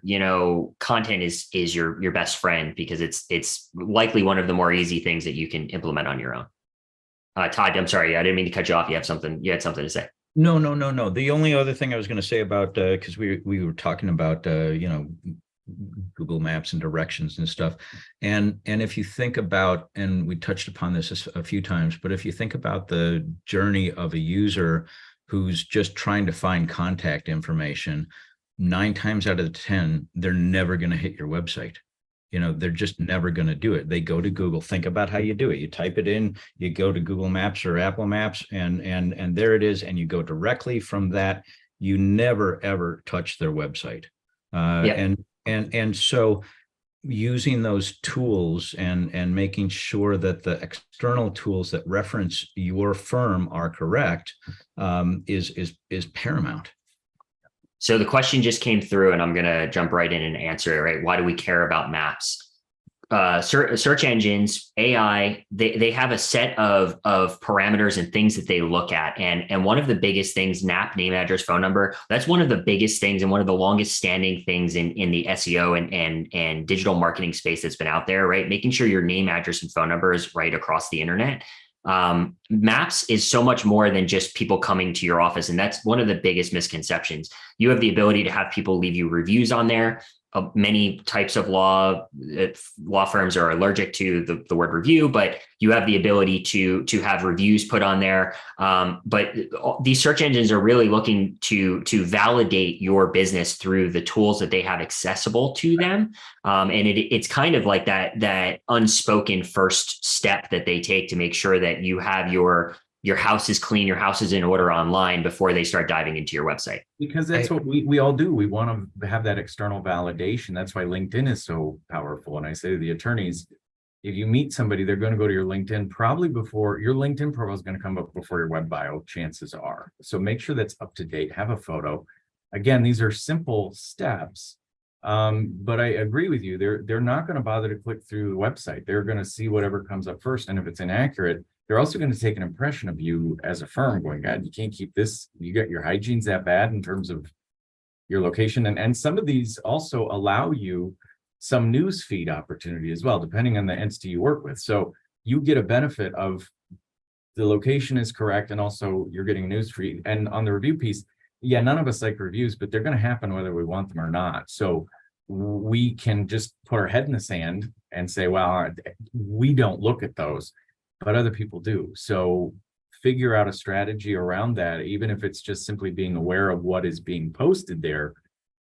content is your best friend, because it's likely one of the more easy things that you can implement on your own. Todd, I'm sorry, I didn't mean to cut you off. You had something to say. No. The only other thing I was going to say about, because we were talking about, Google Maps and directions and stuff. And if you think about, and we touched upon this a few times, but if you think about the journey of a user who's just trying to find contact information, 9 times out of 10, they're never going to hit your website. They're just never going to do it. They go to Google. Think about how you do it. You type it in, you go to Google Maps or Apple Maps, and there it is. And you go directly from that. You never, ever touch their website. And so using those tools and making sure that the external tools that reference your firm are correct is paramount. So the question just came through, and I'm going to jump right in and answer it, right? Why do we care about maps? search engines, AI, they have a set of parameters and things that they look at. And one of the biggest things, NAP, name, address, phone number, that's one of the biggest things and one of the longest standing things in the SEO and digital marketing space that's been out there, right? Making sure your name, address, and phone number is right across the internet. Maps is so much more than just people coming to your office. And that's one of the biggest misconceptions. You have the ability to have people leave you reviews on there. Many types of law firms are allergic to the word review, but you have the ability to have reviews put on there. But these search engines are really looking to validate your business through the tools that they have accessible to them. And it's kind of like that unspoken first step that they take to make sure that you have your house is clean, your house is in order online before they start diving into your website. Because that's what we all do. We want to have that external validation. That's why LinkedIn is so powerful. And I say to the attorneys, if you meet somebody, they're going to go to your LinkedIn probably before your LinkedIn profile is going to come up before your web bio, chances are. So make sure that's up to date, have a photo. Again, these are simple steps. But I agree with you. They're not going to bother to click through the website. They're going to see whatever comes up first. And if it's inaccurate, they're also going to take an impression of you as a firm going, God, you can't keep this. You got your hygiene's that bad in terms of your location. And some of these also allow you some news feed opportunity as well, depending on the entity you work with. So you get a benefit of the location is correct. And also you're getting news feed. And on the review piece, yeah, none of us like reviews, but they're going to happen whether we want them or not. So we can just put our head in the sand and say, well, we don't look at those, but other people do. So figure out a strategy around that, even if it's just simply being aware of what is being posted there.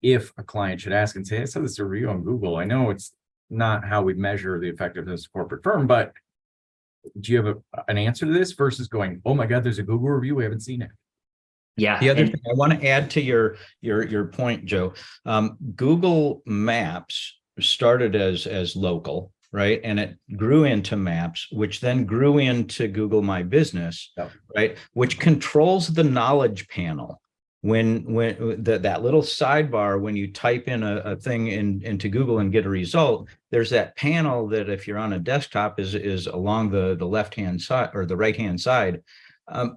If a client should ask and say, I saw this review on Google. I know it's not how we measure the effectiveness of a corporate firm, but do you have an answer to this versus going, oh my God, there's a Google review, we haven't seen it. Yeah. The other thing I want to add to your point, Joe, Google Maps started as local, right? And it grew into Maps, which then grew into Google My Business, right? Which controls the knowledge panel. When that little sidebar, when you type in a thing into Google and get a result, there's that panel that if you're on a desktop is along the left-hand side or the right-hand side.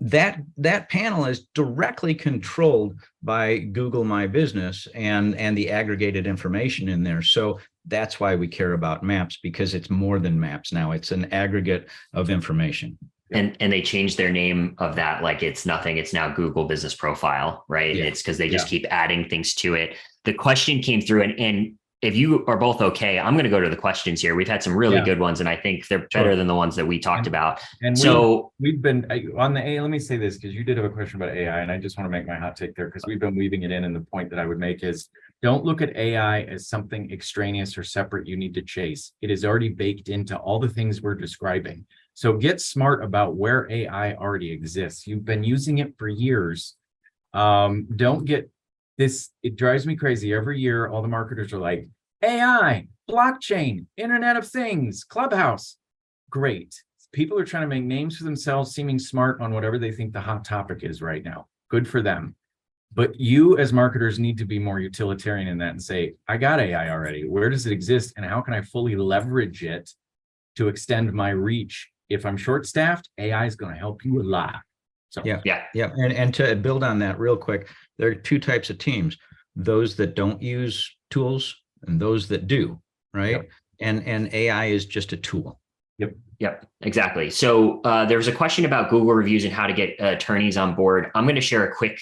That panel is directly controlled by Google My Business and the aggregated information in there. So that's why we care about Maps, because it's more than Maps now. It's an aggregate of information. And they changed their name of that like it's nothing. It's now Google Business Profile, right? Yeah. It's because they just keep adding things to it. The question came through, and if you are both okay, I'm going to go to the questions here. We've had some really good ones, and I think they're better than the ones that we talked about. And so we've been on the AI. Let me say this, because you did have a question about AI, and I just want to make my hot take there, because we've been weaving it in. And the point that I would make is, don't look at AI as something extraneous or separate you need to chase. It is already baked into all the things we're describing. So get smart about where AI already exists. You've been using it for years. Don't get this. It drives me crazy. Every year, all the marketers are like, AI, blockchain, Internet of Things, Clubhouse. Great. People are trying to make names for themselves, seeming smart on whatever they think the hot topic is right now. Good for them. But you as marketers need to be more utilitarian in that and say, I got AI already. Where does it exist? And how can I fully leverage it to extend my reach? If I'm short-staffed, AI is going to help you a lot. So yeah. And to build on that real quick, there are two types of teams: those that don't use tools and those that do, right? Yep. And AI is just a tool. Yep, exactly. So there was a question about Google reviews and how to get attorneys on board. I'm going to share a quick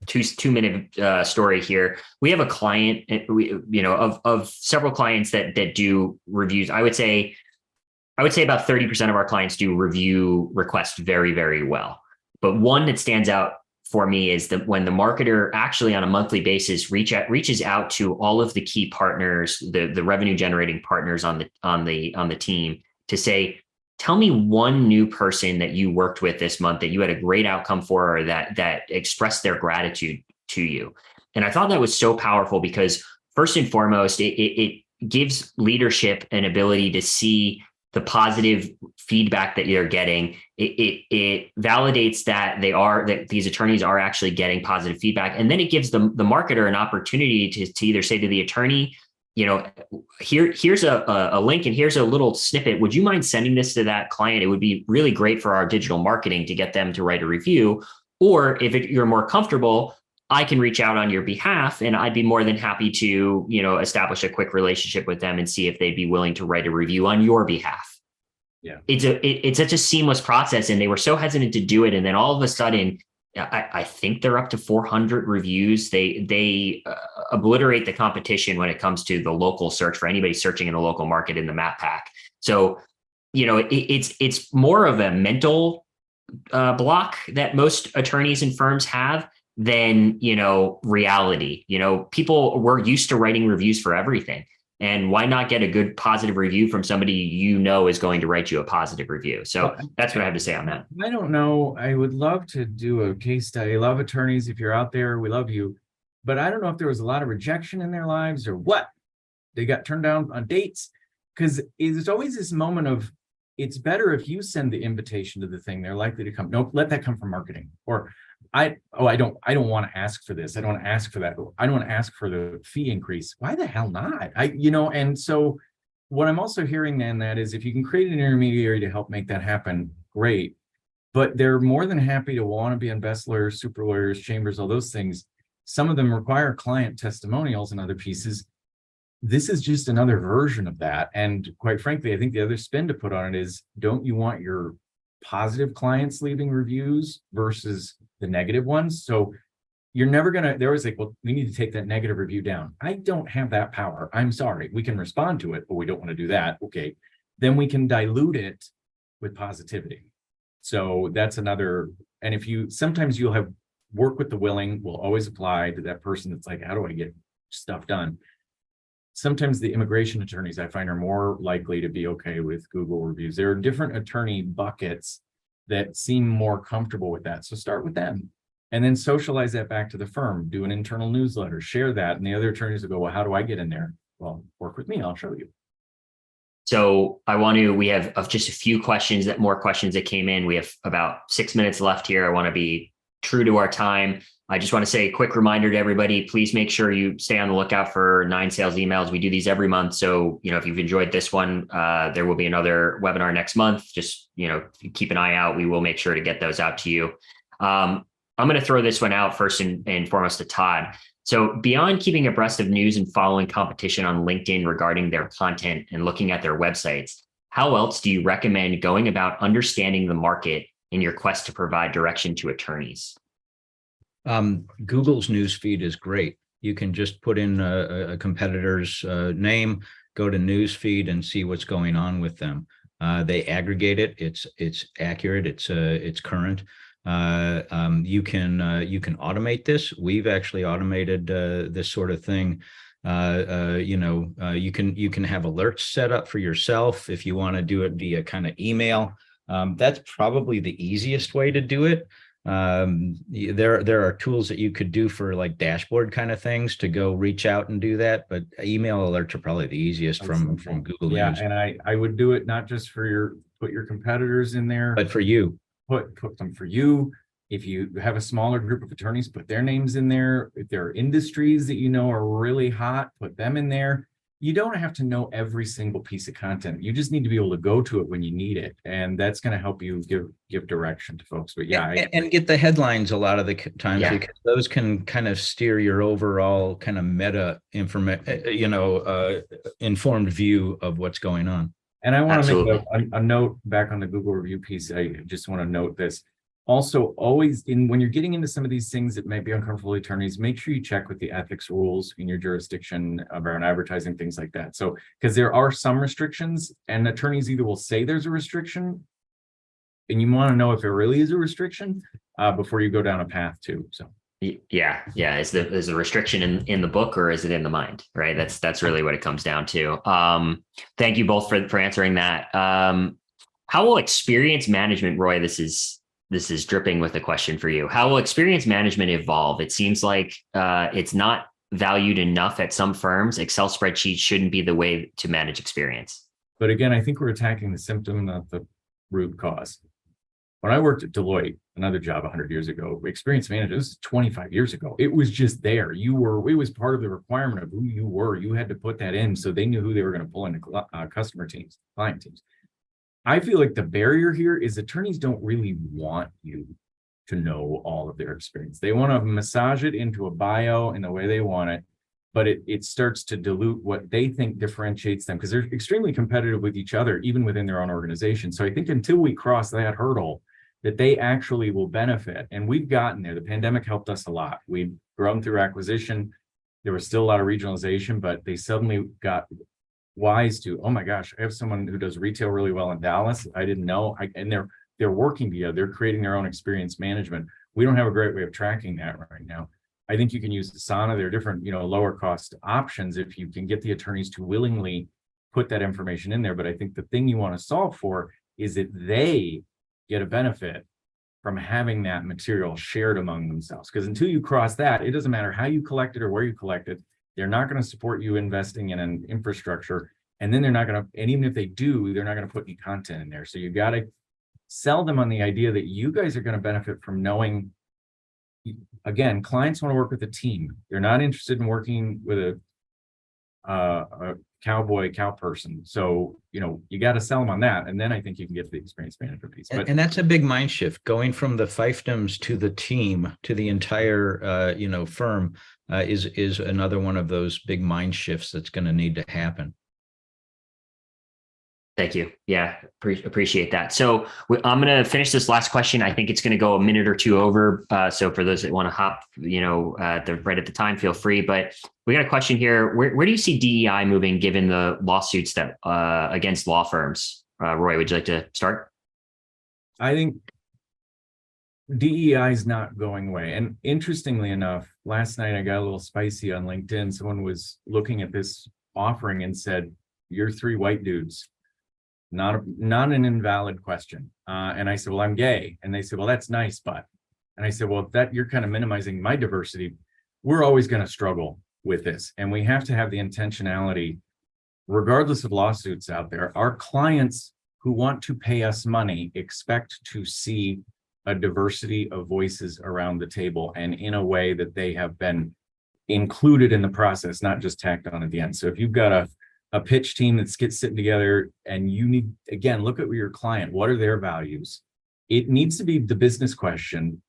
two-minute story here. We have a client, of several clients that do reviews. I would say about 30% of our clients do review requests very, very well. But one that stands out for me is that when the marketer actually on a monthly basis reaches out to all of the key partners, the revenue generating partners on the team to say, tell me one new person that you worked with this month that you had a great outcome for, or that expressed their gratitude to you. And I thought that was so powerful, because first and foremost, it gives leadership an ability to see the positive feedback that you're getting. It validates that these attorneys are actually getting positive feedback. And then it gives the marketer an opportunity to either say to the attorney, here's a link and here's a little snippet. Would you mind sending this to that client? It would be really great for our digital marketing to get them to write a review. Or if you're more comfortable, I can reach out on your behalf, and I'd be more than happy to, establish a quick relationship with them and see if they'd be willing to write a review on your behalf. Yeah. It's such a seamless process, and they were so hesitant to do it. And then all of a sudden, I think they're up to 400 reviews. They obliterate the competition when it comes to the local search for anybody searching in the local market in the map pack. So, it's more of a mental block that most attorneys and firms have than, reality. People were used to writing reviews for everything. And why not get a good positive review from somebody is going to write you a positive review? So that's what I have to say on that. I don't know. I would love to do a case study. I love attorneys. If you're out there, we love you. But I don't know if there was a lot of rejection in their lives or what. They got turned down on dates. Because there's always this moment of, it's better if you send the invitation to the thing, they're likely to come. Nope, let that come from marketing. Or I don't want to ask for this. I don't want to ask for that. I don't want to ask for the fee increase. Why the hell not? And so what I'm also hearing then that is, if you can create an intermediary to help make that happen, great. But they're more than happy to want to be on best lawyers, super lawyers, chambers, all those things. Some of them require client testimonials and other pieces. This is just another version of that. And quite frankly, I think the other spin to put on it is, don't you want your positive clients leaving reviews versus the negative ones? So you're never going to, they're always like, well, we need to take that negative review down. I don't have that power. I'm sorry. We can respond to it, but we don't want to do that. Okay. Then we can dilute it with positivity. So that's another. And sometimes you'll have work with the willing will always apply to that person that's like, how do I get stuff done? Sometimes the immigration attorneys I find are more likely to be okay with Google reviews. There are different attorney buckets that seem more comfortable with that. So start with them and then socialize that back to the firm, do an internal newsletter, share that. And the other attorneys will go, well, how do I get in there? Well, work with me, I'll show you. So we have just a few more questions that came in. We have about 6 minutes left here. I want to be true to our time. I just want to say a quick reminder to everybody, please make sure you stay on the lookout for 9 Sales emails. We do these every month. So, if you've enjoyed this one, there will be another webinar next month. Just, keep an eye out. We will make sure to get those out to you. I'm going to throw this one out first and foremost to Todd. So beyond keeping abreast of news and following competition on LinkedIn regarding their content and looking at their websites, how else do you recommend going about understanding the market in your quest to provide direction to attorneys? Google's newsfeed is great. You can just put in a competitor's name, go to newsfeed, and see what's going on with them. They aggregate it. It's accurate. It's current. You can automate this. We've actually automated this sort of thing. You can have alerts set up for yourself if you want to do it via kind of email. That's probably the easiest way to do it. There are tools that you could do for like dashboard kind of things to go reach out and do that, but email alerts are probably the easiest from Google yeah News. And I would do it not just for put your competitors in there, but for you. Put them for you. If you have a smaller group of attorneys, put their names in there. If there are industries that are really hot, put them in there. You don't have to know every single piece of content. You just need to be able to go to it when you need it. And that's going to help you give direction to folks. But and get the headlines a lot of the times, because those can kind of steer your overall kind of meta informed view of what's going on. And I want to make a note back on the Google review piece. I just want to note this. Also, always when you're getting into some of these things that might be uncomfortable to attorneys, make sure you check with the ethics rules in your jurisdiction around advertising, things like that. So, because there are some restrictions, and attorneys either will say there's a restriction, and you want to know if there really is a restriction before you go down a path too. So. Yeah. Is the restriction in the book, or is it in the mind? Right. That's really what it comes down to. Thank you both for answering that. How will experience management, Roy? This is dripping with a question for you. How will experience management evolve? It seems like it's not valued enough at some firms. Excel spreadsheets shouldn't be the way to manage experience. But again, I think we're attacking the symptom, not the root cause. When I worked at Deloitte, another job 100 years ago. Experience manager, this is 25 years ago. It was just there. It was part of the requirement of who you were. You had to put that in so they knew who they were going to pull into customer teams, client teams. I feel like the barrier here is attorneys don't really want you to know all of their experience. They want to massage it into a bio in the way they want it, but it starts to dilute what they think differentiates them, because they're extremely competitive with each other, even within their own organization. So I think until we cross that hurdle, that they actually will benefit. And we've gotten there. The pandemic helped us a lot. We've grown through acquisition. There was still a lot of regionalization, but they suddenly got wise to, oh my gosh, I have someone who does retail really well in Dallas. I didn't know. And they're working together. They're creating their own experience management. We don't have a great way of tracking that right now. I think you can use Asana. There are different, lower cost options if you can get the attorneys to willingly put that information in there. But I think the thing you want to solve for is that they get a benefit from having that material shared among themselves. Because until you cross that, it doesn't matter how you collect it or where you collect it. They're not going to support you investing in an infrastructure. And then they're not going to, and even if they do, they're not going to put any content in there. So you got to sell them on the idea that you guys are going to benefit from knowing. Again, clients want to work with a team. They're not interested in working with a cow person. So, you got to sell them on that. And then I think you can get to the experience management piece. And that's a big mind shift, going from the fiefdoms to the team, to the entire, firm is another one of those big mind shifts that's going to need to happen. Thank you. Yeah, appreciate that. So I'm going to finish this last question. I think it's going to go a minute or two over. So for those that want to hop, right at the time, feel free. But we got a question here. Where do you see DEI moving given the lawsuits that against law firms? Roy, would you like to start? I think DEI is not going away. And interestingly enough, last night I got a little spicy on LinkedIn. Someone was looking at this offering and said, "You're three white dudes." Not an invalid question. And I said, well, I'm gay. And they said, well, that's nice, but. And I said, well, that you're kind of minimizing my diversity. We're always going to struggle with this. And we have to have the intentionality, regardless of lawsuits out there. Our clients who want to pay us money expect to see a diversity of voices around the table, and in a way that they have been included in the process, not just tacked on at the end. So if you've got a pitch team that's sitting together, and you need, again, look at your client. What are their values? It needs to be the business question,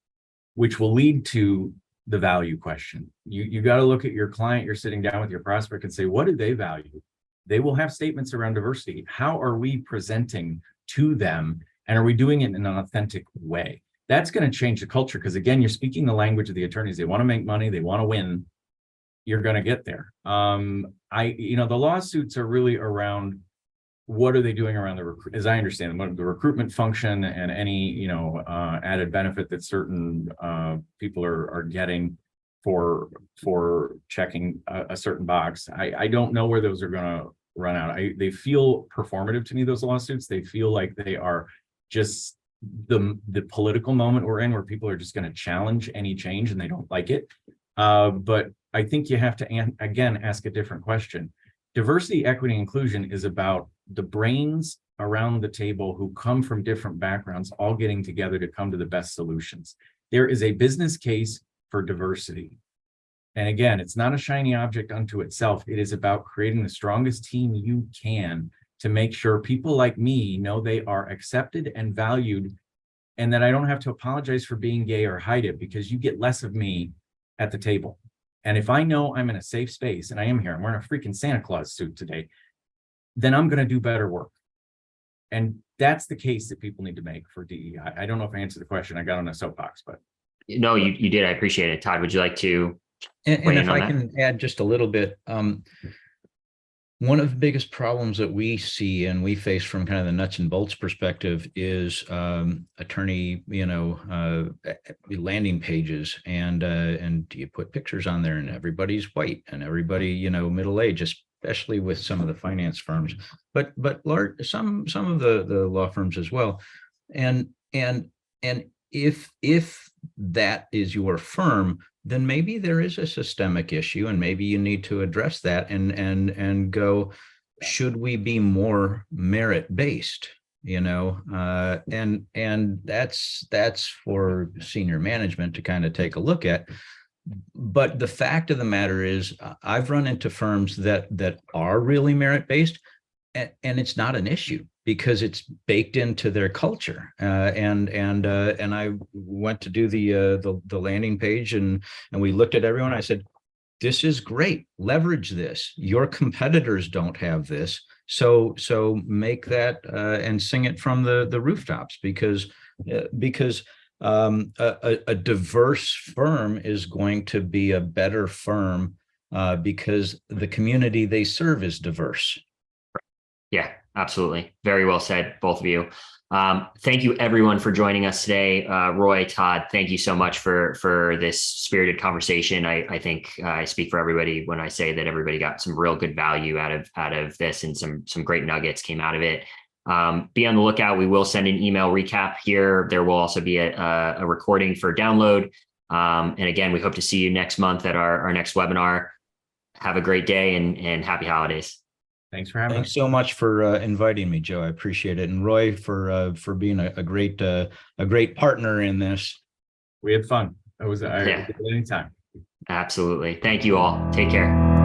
which will lead to the value question. You got to look at your client. You're sitting down with your prospect and say, what do they value? They will have statements around diversity. How are we presenting to them? And are we doing it in an authentic way? That's going to change the culture, because again, you're speaking the language of the attorneys. They want to make money. They want to win. You're going to get there. The lawsuits are really around what are they doing around as I understand them, the recruitment function and any, added benefit that certain people are getting for checking a certain box. I don't know where those are going to run out. They feel performative to me, those lawsuits. They feel like they are just the political moment we're in, where people are just going to challenge any change and they don't like it. But I think you have to, again, ask a different question. Diversity, equity, inclusion is about the brains around the table who come from different backgrounds, all getting together to come to the best solutions. There is a business case for diversity. And again, it's not a shiny object unto itself. It is about creating the strongest team you can to make sure people like me know they are accepted and valued, and that I don't have to apologize for being gay or hide it, because you get less of me at the table. And if I know I'm in a safe space, and I am here, I'm wearing a freaking Santa Claus suit today, then I'm going to do better work. And that's the case that people need to make for DEI. I don't know if I answered the question. I got on a soapbox, but. No, you did. I appreciate it. Todd, would you like to? And if I can add just a little bit, one of the biggest problems that we see and we face from kind of the nuts and bolts perspective is attorney, landing pages, and you put pictures on there, and everybody's white and everybody, middle age, especially with some of the finance firms, but some of the law firms as well. And if that is your firm, then maybe there is a systemic issue, and maybe you need to address that and go, should we be more merit-based? and that's for senior management to kind of take a look at. But the fact of the matter is, I've run into firms that are really merit-based, and it's not an issue because it's baked into their culture. And I went to do the landing page, and we looked at everyone. I said, this is great. Leverage this. Your competitors don't have this. So make that and sing it from the rooftops, because a diverse firm is going to be a better firm because the community they serve is diverse. Yeah, absolutely. Very well said, both of you. Thank you everyone for joining us today. Roy, Todd, thank you so much for this spirited conversation. I think I speak for everybody when I say that everybody got some real good value out of this, and some great nuggets came out of it. Be on the lookout. We will send an email recap here. There will also be a recording for download. And again, we hope to see you next month at our next webinar. Have a great day and happy holidays. Thanks for having me. Thanks so much for inviting me, Joe. I appreciate it. And Roy, for being a great partner in this. We had fun. It was anytime. Absolutely. Thank you all. Take care.